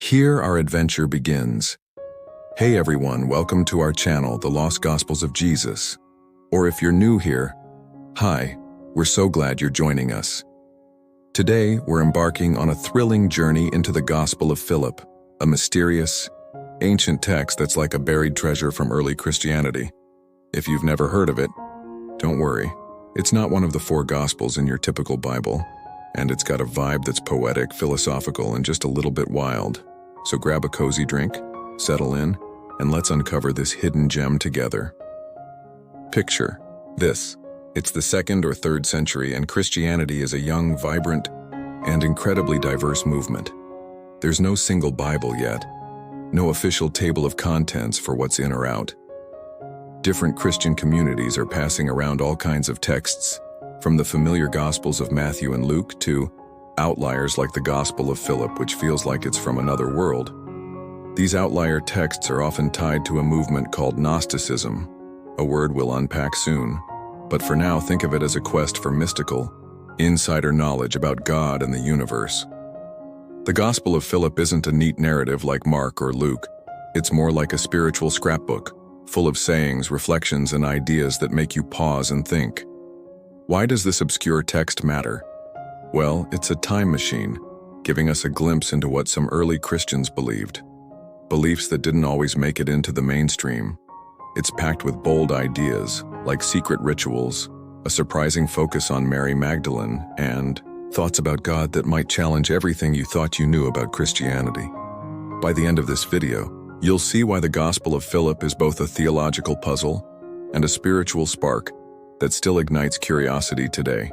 Here our adventure begins. Hey everyone, welcome to our channel, The Lost Gospels of Jesus. Or if you're new here, hi, we're so glad you're joining us. Today, we're embarking on a thrilling journey into the Gospel of Philip, a mysterious, ancient text that's like a buried treasure from early Christianity. If you've never heard of it, don't worry. It's not one of the four Gospels in your typical Bible, and it's got a vibe that's poetic, philosophical, and just a little bit wild. So grab a cozy drink, settle in, and let's uncover this hidden gem together. Picture this. It's the 2nd or 3rd century, and Christianity is a young, vibrant, and incredibly diverse movement. There's no single Bible yet, no official table of contents for what's in or out. Different Christian communities are passing around all kinds of texts, from the familiar Gospels of Matthew and Luke to outliers like the Gospel of Philip, which feels like it's from another world. These outlier texts are often tied to a movement called Gnosticism, a word we'll unpack soon. But for now, think of it as a quest for mystical, insider knowledge about God and the universe. The Gospel of Philip isn't a neat narrative like Mark or Luke. It's more like a spiritual scrapbook, full of sayings, reflections, and ideas that make you pause and think. Why does this obscure text matter? Well, it's a time machine, giving us a glimpse into what some early Christians believed. Beliefs that didn't always make it into the mainstream. It's packed with bold ideas, like secret rituals, a surprising focus on Mary Magdalene, and thoughts about God that might challenge everything you thought you knew about Christianity. By the end of this video, you'll see why the Gospel of Philip is both a theological puzzle and a spiritual spark that still ignites curiosity today.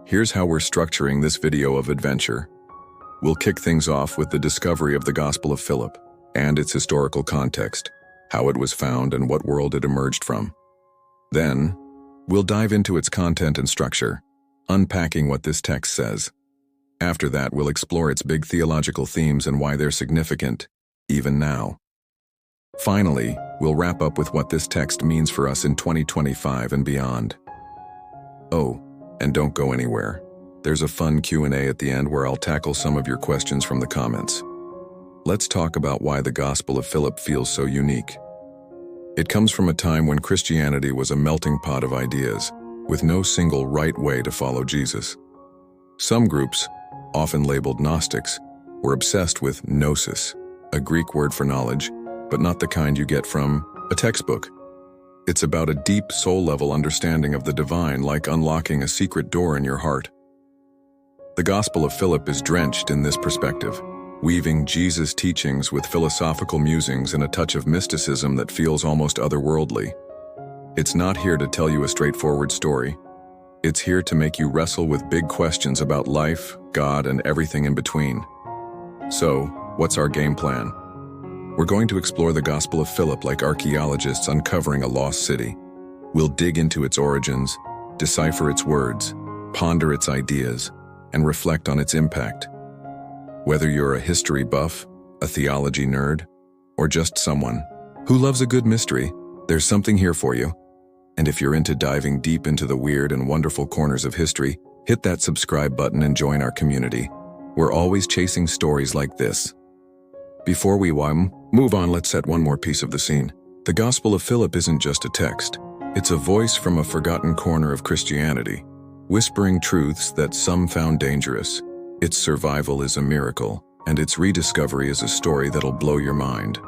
Here's how we're structuring this video of adventure. We'll kick things off with the discovery of the Gospel of Philip and its historical context, how it was found and what world it emerged from. Then, we'll dive into its content and structure, unpacking what this text says. After that, we'll explore its big theological themes and why they're significant, even now. Finally, we'll wrap up with what this text means for us in 2025 and beyond. Oh, and don't go anywhere. There's a fun Q&A at the end where I'll tackle some of your questions from the comments. Let's talk about why the Gospel of Philip feels so unique. It comes from a time when Christianity was a melting pot of ideas, with no single right way to follow Jesus. Some groups, often labeled Gnostics, were obsessed with gnosis, a Greek word for knowledge, but not the kind you get from a textbook. It's about a deep soul-level understanding of the divine, like unlocking a secret door in your heart. The Gospel of Philip is drenched in this perspective, weaving Jesus' teachings with philosophical musings and a touch of mysticism that feels almost otherworldly. It's not here to tell you a straightforward story. It's here to make you wrestle with big questions about life, God, and everything in between. So, what's our game plan? We're going to explore the Gospel of Philip like archaeologists uncovering a lost city. We'll dig into its origins, decipher its words, ponder its ideas, and reflect on its impact. Whether you're a history buff, a theology nerd, or just someone who loves a good mystery, there's something here for you. And if you're into diving deep into the weird and wonderful corners of history, hit that subscribe button and join our community. We're always chasing stories like this. Before we move on, let's set one more piece of the scene. The Gospel of Philip isn't just a text. It's a voice from a forgotten corner of Christianity, whispering truths that some found dangerous. Its survival is a miracle, and its rediscovery is a story that'll blow your mind.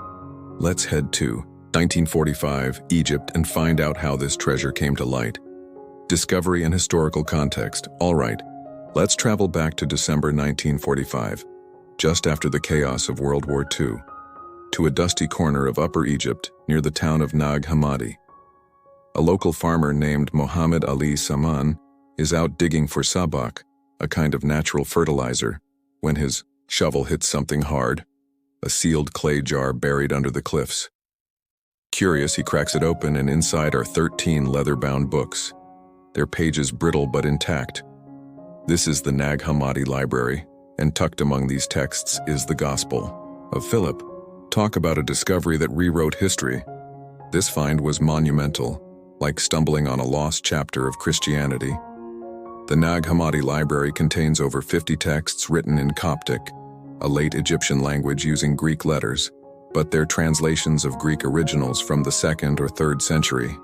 Let's head to 1945, Egypt, and find out how this treasure came to light. Discovery and historical context. All right, let's travel back to December 1945, just after the chaos of World War II, to a dusty corner of Upper Egypt near the town of Nag Hammadi. A local farmer named Mohammed Ali Saman is out digging for sabak, a kind of natural fertilizer, when his shovel hits something hard, a sealed clay jar buried under the cliffs. Curious, he cracks it open, and inside are 13 leather-bound books, their pages brittle but intact. This is the Nag Hammadi Library, and tucked among these texts is the Gospel of Philip. Talk about a discovery that rewrote history. This find was monumental, like stumbling on a lost chapter of Christianity. The Nag Hammadi Library contains over 50 texts written in Coptic, a late Egyptian language using Greek letters, but they're translations of Greek originals from the 2nd or 3rd century.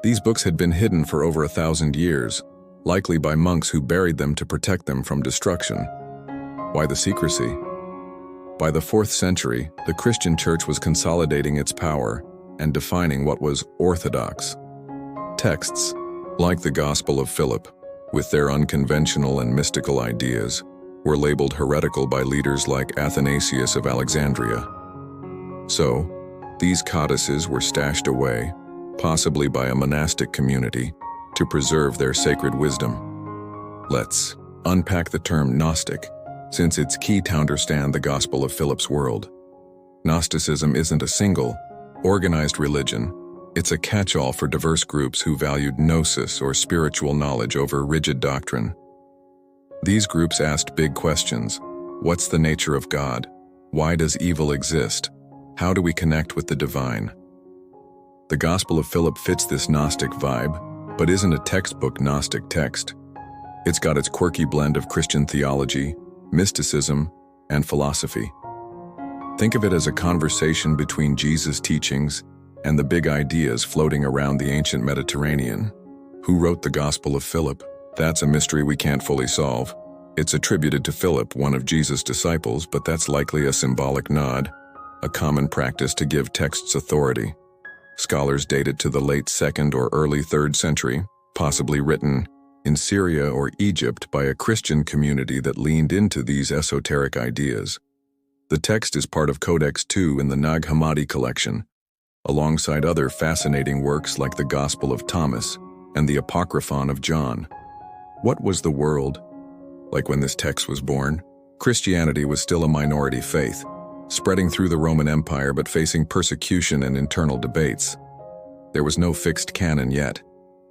These books had been hidden for over 1,000 years, likely by monks who buried them to protect them from destruction. Why the secrecy? By the 4th century, the Christian Church was consolidating its power and defining what was orthodox. Texts, like the Gospel of Philip, with their unconventional and mystical ideas, were labeled heretical by leaders like Athanasius of Alexandria. So, these codices were stashed away, possibly by a monastic community, to preserve their sacred wisdom. Let's unpack the term Gnostic, since it's key to understand the Gospel of Philip's world. Gnosticism isn't a single, organized religion. It's a catch-all for diverse groups who valued gnosis or spiritual knowledge over rigid doctrine. These groups asked big questions. What's the nature of God? Why does evil exist? How do we connect with the divine? The Gospel of Philip fits this Gnostic vibe, but isn't a textbook Gnostic text. It's got its quirky blend of Christian theology, mysticism, and philosophy. Think of it as a conversation between Jesus' teachings and the big ideas floating around the ancient Mediterranean. Who wrote the Gospel of Philip? That's a mystery we can't fully solve. It's attributed to Philip, one of Jesus' disciples, but that's likely a symbolic nod, a common practice to give texts authority. Scholars date it to the late 2nd or early 3rd century, possibly written in Syria or Egypt by a Christian community that leaned into these esoteric ideas. The text is part of Codex II in the Nag Hammadi collection, alongside other fascinating works like the Gospel of Thomas and the Apocryphon of John. What was the world like when this text was born? Christianity was still a minority faith, spreading through the Roman Empire but facing persecution and internal debates. There was no fixed canon yet,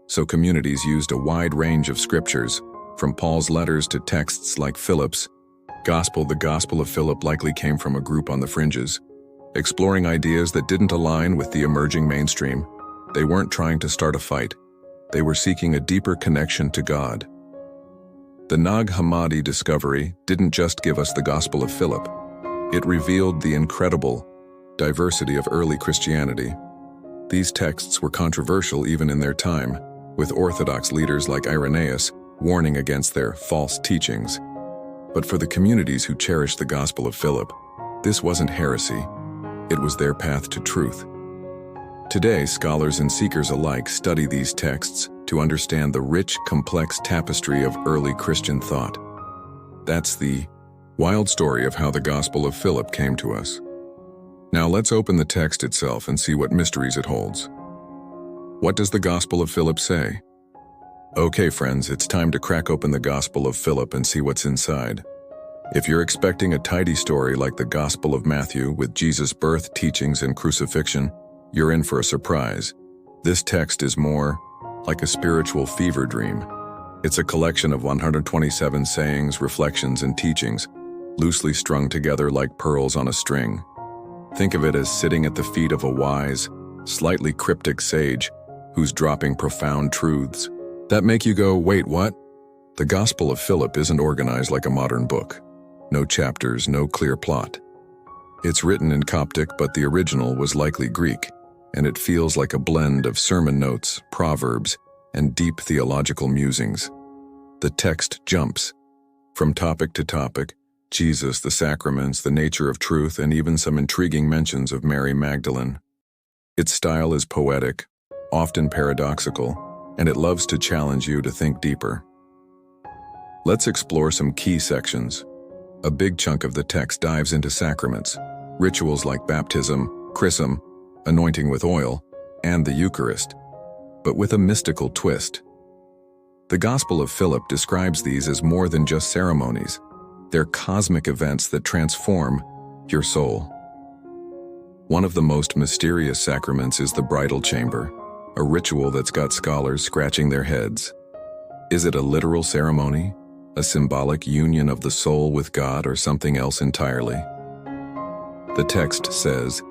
so communities used a wide range of scriptures, from Paul's letters to texts like Philip's Gospel. The Gospel of Philip likely came from a group on the fringes, exploring ideas that didn't align with the emerging mainstream. They weren't trying to start a fight. They were seeking a deeper connection to God. The Nag Hammadi discovery didn't just give us the Gospel of Philip. It revealed the incredible diversity of early Christianity. These texts were controversial even in their time, with Orthodox leaders like Irenaeus warning against their false teachings. But for the communities who cherished the Gospel of Philip, this wasn't heresy. It was their path to truth. Today, scholars and seekers alike study these texts to understand the rich, complex tapestry of early Christian thought. That's the wild story of how the Gospel of Philip came to us. Now let's open the text itself and see what mysteries it holds. What does the Gospel of Philip say? Okay, friends, it's time to crack open the Gospel of Philip and see what's inside. If you're expecting a tidy story like the Gospel of Matthew with Jesus' birth, teachings, and crucifixion, you're in for a surprise. This text is more like a spiritual fever dream. It's a collection of 127 sayings, reflections, and teachings, loosely strung together like pearls on a string. Think of it as sitting at the feet of a wise, slightly cryptic sage who's dropping profound truths that make you go, wait, what? The Gospel of Philip isn't organized like a modern book. No chapters, no clear plot. It's written in Coptic, but the original was likely Greek, and it feels like a blend of sermon notes, proverbs, and deep theological musings. The text jumps from topic to topic: Jesus, the sacraments, the nature of truth, and even some intriguing mentions of Mary Magdalene. Its style is poetic, often paradoxical, and it loves to challenge you to think deeper. Let's explore some key sections. A big chunk of the text dives into sacraments, rituals like baptism, chrism, anointing with oil, and the Eucharist, but with a mystical twist. The Gospel of Philip describes these as more than just ceremonies. They're cosmic events that transform your soul. One of the most mysterious sacraments is the bridal chamber, a ritual that's got scholars scratching their heads. Is it a literal ceremony, a symbolic union of the soul with God, or something else entirely? The text says,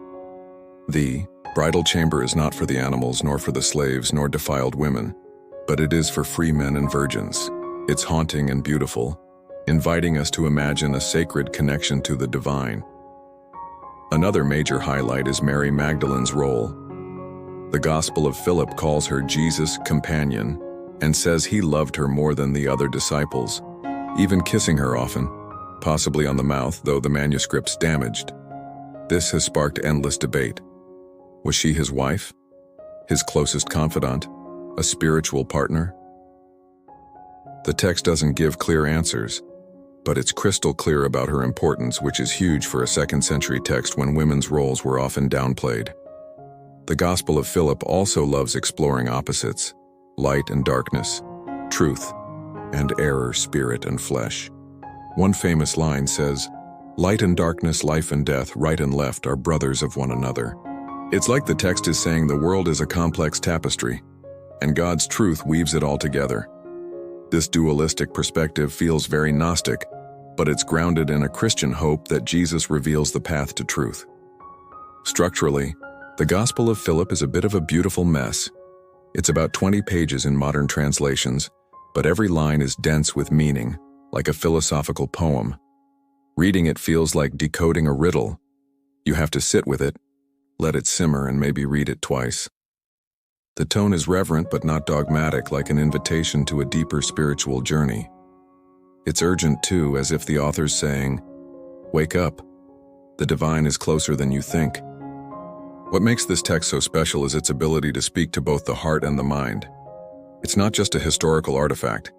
"The bridal chamber is not for the animals, nor for the slaves, nor defiled women, but it is for free men and virgins. It's haunting and beautiful, inviting us to imagine a sacred connection to the divine. Another major highlight is Mary Magdalene's role. The Gospel of Philip calls her Jesus' companion and says he loved her more than the other disciples, even kissing her often, possibly on the mouth, though the manuscript's damaged. This has sparked endless debate. Was she his wife? His closest confidant? A spiritual partner? The text doesn't give clear answers, but it's crystal clear about her importance, which is huge for a second-century text when women's roles were often downplayed. The Gospel of Philip also loves exploring opposites, light and darkness, truth and error, spirit and flesh. One famous line says, "Light and darkness, life and death, right and left are brothers of one another." It's like the text is saying the world is a complex tapestry, and God's truth weaves it all together. This dualistic perspective feels very Gnostic, but it's grounded in a Christian hope that Jesus reveals the path to truth. Structurally, the Gospel of Philip is a bit of a beautiful mess. It's about 20 pages in modern translations, but every line is dense with meaning, like a philosophical poem. Reading it feels like decoding a riddle. You have to sit with it, let it simmer, and maybe read it twice. The tone is reverent but not dogmatic, like an invitation to a deeper spiritual journey. It's urgent too, as if the author's saying, "Wake up. The divine is closer than you think." What makes this text so special is its ability to speak to both the heart and the mind. It's not just a historical artifact.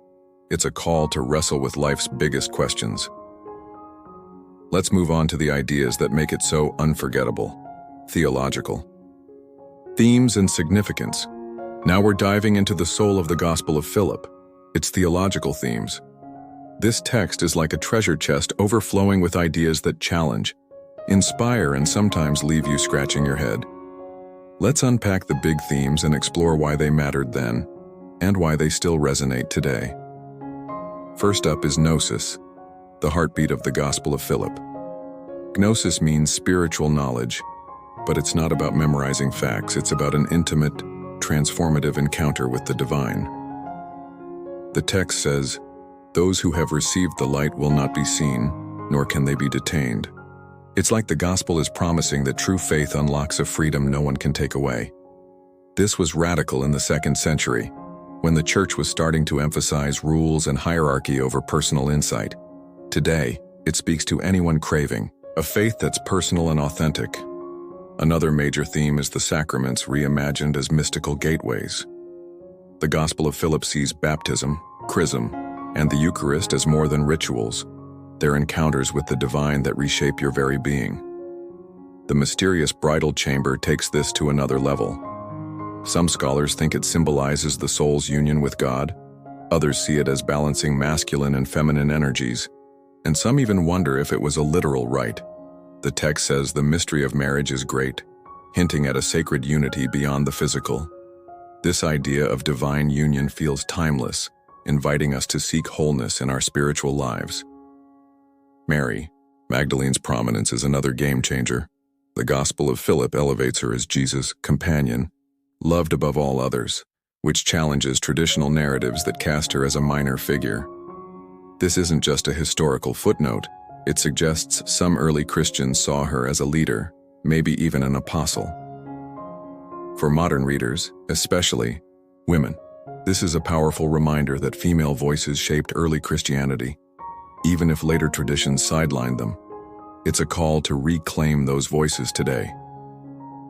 It's a call to wrestle with life's biggest questions. Let's move on to the ideas that make it so unforgettable. Theological. Themes and significance. Now we're diving into the soul of the Gospel of Philip, its theological themes. This text is like a treasure chest overflowing with ideas that challenge, inspire, and sometimes leave you scratching your head. Let's unpack the big themes and explore why they mattered then, and why they still resonate today. First up is Gnosis, the heartbeat of the Gospel of Philip. Gnosis means spiritual knowledge, but it's not about memorizing facts, it's about an intimate, transformative encounter with the divine. The text says, "Those who have received the light will not be seen, nor can they be detained." It's like the gospel is promising that true faith unlocks a freedom no one can take away. This was radical in the 2nd century, when the church was starting to emphasize rules and hierarchy over personal insight. Today, it speaks to anyone craving a faith that's personal and authentic. Another major theme is the sacraments, reimagined as mystical gateways. The Gospel of Philip sees baptism, chrism, and the Eucharist as more than rituals. They're encounters with the divine that reshape your very being. The mysterious bridal chamber takes this to another level. Some scholars think it symbolizes the soul's union with God, others see it as balancing masculine and feminine energies, and some even wonder if it was a literal rite. The text says the mystery of marriage is great, hinting at a sacred unity beyond the physical. This idea of divine union feels timeless, inviting us to seek wholeness in our spiritual lives. Mary Magdalene's prominence is another game changer. The Gospel of Philip elevates her as Jesus' companion, loved above all others, which challenges traditional narratives that cast her as a minor figure. This isn't just a historical footnote. It suggests some early Christians saw her as a leader, maybe even an apostle. For modern readers, especially women, this is a powerful reminder that female voices shaped early Christianity, even if later traditions sidelined them. It's a call to reclaim those voices today.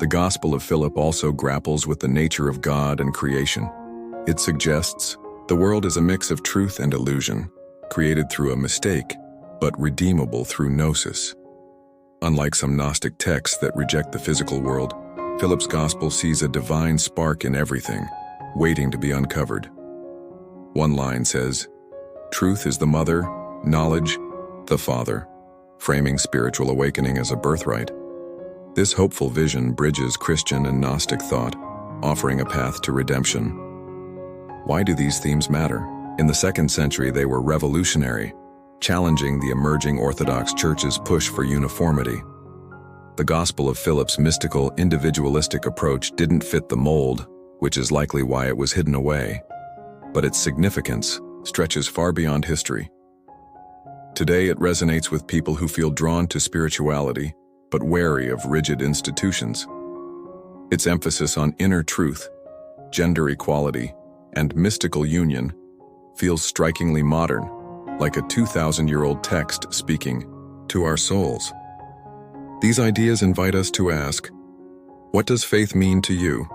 The Gospel of Philip also grapples with the nature of God and creation. It suggests the world is a mix of truth and illusion, created through a mistake, but redeemable through gnosis. Unlike some Gnostic texts that reject the physical world, Philip's Gospel sees a divine spark in everything, waiting to be uncovered. One line says, "Truth is the mother, knowledge, the father," framing spiritual awakening as a birthright. This hopeful vision bridges Christian and Gnostic thought, offering a path to redemption. Why do these themes matter? In the 2nd century, they were revolutionary, challenging the emerging Orthodox Church's push for uniformity. The Gospel of Philip's mystical, individualistic approach didn't fit the mold, which is likely why it was hidden away. But its significance stretches far beyond history. Today it resonates with people who feel drawn to spirituality, but wary of rigid institutions. Its emphasis on inner truth, gender equality, and mystical union feels strikingly modern, like a 2,000-year-old text speaking to our souls. These ideas invite us to ask, what does faith mean to you?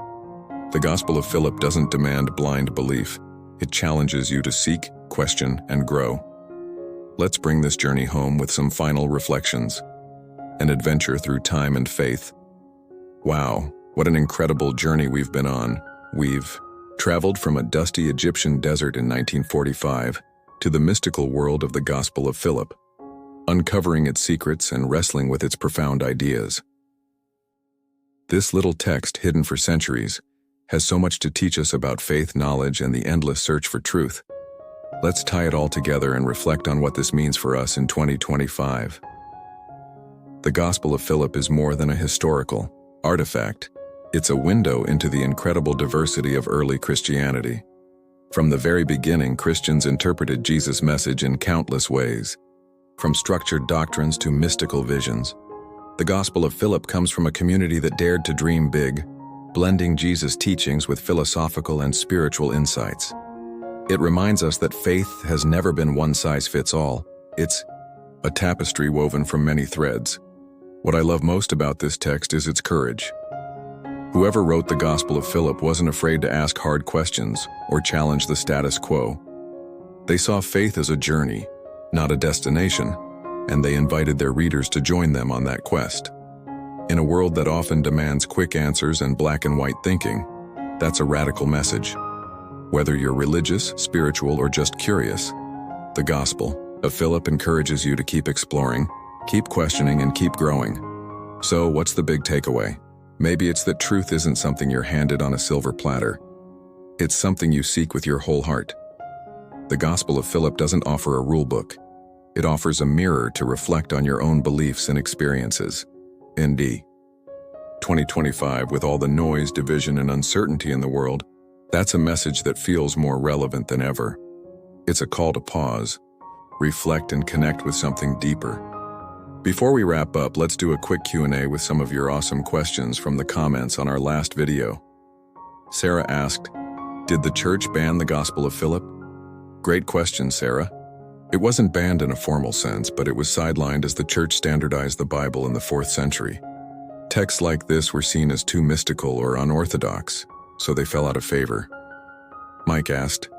The Gospel of Philip doesn't demand blind belief. It challenges you to seek, question, and grow. Let's bring this journey home with some final reflections. An adventure through time and faith. Wow, what an incredible journey we've been on. We've traveled from a dusty Egyptian desert in 1945 to the mystical world of the Gospel of Philip, uncovering its secrets and wrestling with its profound ideas. This little text, hidden for centuries, has so much to teach us about faith, knowledge, and the endless search for truth. Let's tie it all together and reflect on what this means for us in 2025. The Gospel of Philip is more than a historical artifact. It's a window into the incredible diversity of early Christianity. From the very beginning, Christians interpreted Jesus' message in countless ways, from structured doctrines to mystical visions. The Gospel of Philip comes from a community that dared to dream big, blending Jesus' teachings with philosophical and spiritual insights. It reminds us that faith has never been one size fits all. It's a tapestry woven from many threads. What I love most about this text is its courage. Whoever wrote the Gospel of Philip wasn't afraid to ask hard questions or challenge the status quo. They saw faith as a journey, not a destination, and they invited their readers to join them on that quest. In a world that often demands quick answers and black and white thinking, that's a radical message. Whether you're religious, spiritual, or just curious, the Gospel of Philip encourages you to keep exploring, keep questioning, and keep growing. So, what's the big takeaway? Maybe it's that truth isn't something you're handed on a silver platter. It's something you seek with your whole heart. The Gospel of Philip doesn't offer a rule book. It offers a mirror to reflect on your own beliefs and experiences. In 2025, with all the noise, division, and uncertainty in the world, that's a message that feels more relevant than ever. It's a call to pause, reflect, and connect with something deeper. Before we wrap up, let's do a quick Q&A with some of your awesome questions from the comments on our last video. Sarah asked, did the church ban the Gospel of Philip? Great question, Sarah. It wasn't banned in a formal sense, but it was sidelined as the church standardized the Bible in the 4th century. Texts like this were seen as too mystical or unorthodox, so they fell out of favor. Mike asked,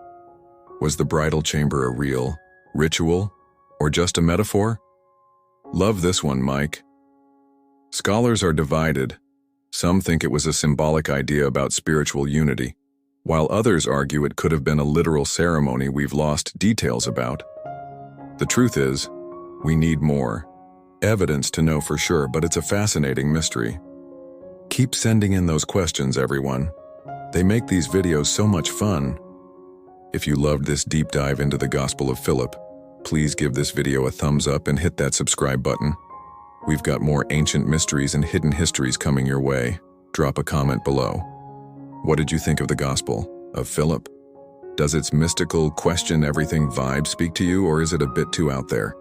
was the bridal chamber a real ritual or just a metaphor? Love this one, Mike. Scholars are divided. Some think it was a symbolic idea about spiritual unity, while others argue it could have been a literal ceremony we've lost details about. The truth is, we need more evidence to know for sure, but it's a fascinating mystery. Keep sending in those questions, everyone. They make these videos so much fun. If you loved this deep dive into the Gospel of Philip, please give this video a thumbs up and hit that subscribe button. We've got more ancient mysteries and hidden histories coming your way. Drop a comment below. What did you think of the Gospel of Philip? Does its mystical, question everything vibe speak to you, or is it a bit too out there?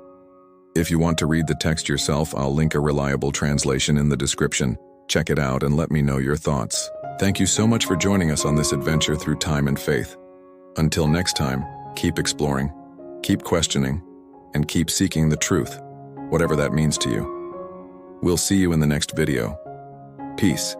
If you want to read the text yourself, I'll link a reliable translation in the description. Check it out and let me know your thoughts. Thank you so much for joining us on this adventure through time and faith. Until next time, keep exploring, keep questioning, and keep seeking the truth, whatever that means to you. We'll see you in the next video. Peace.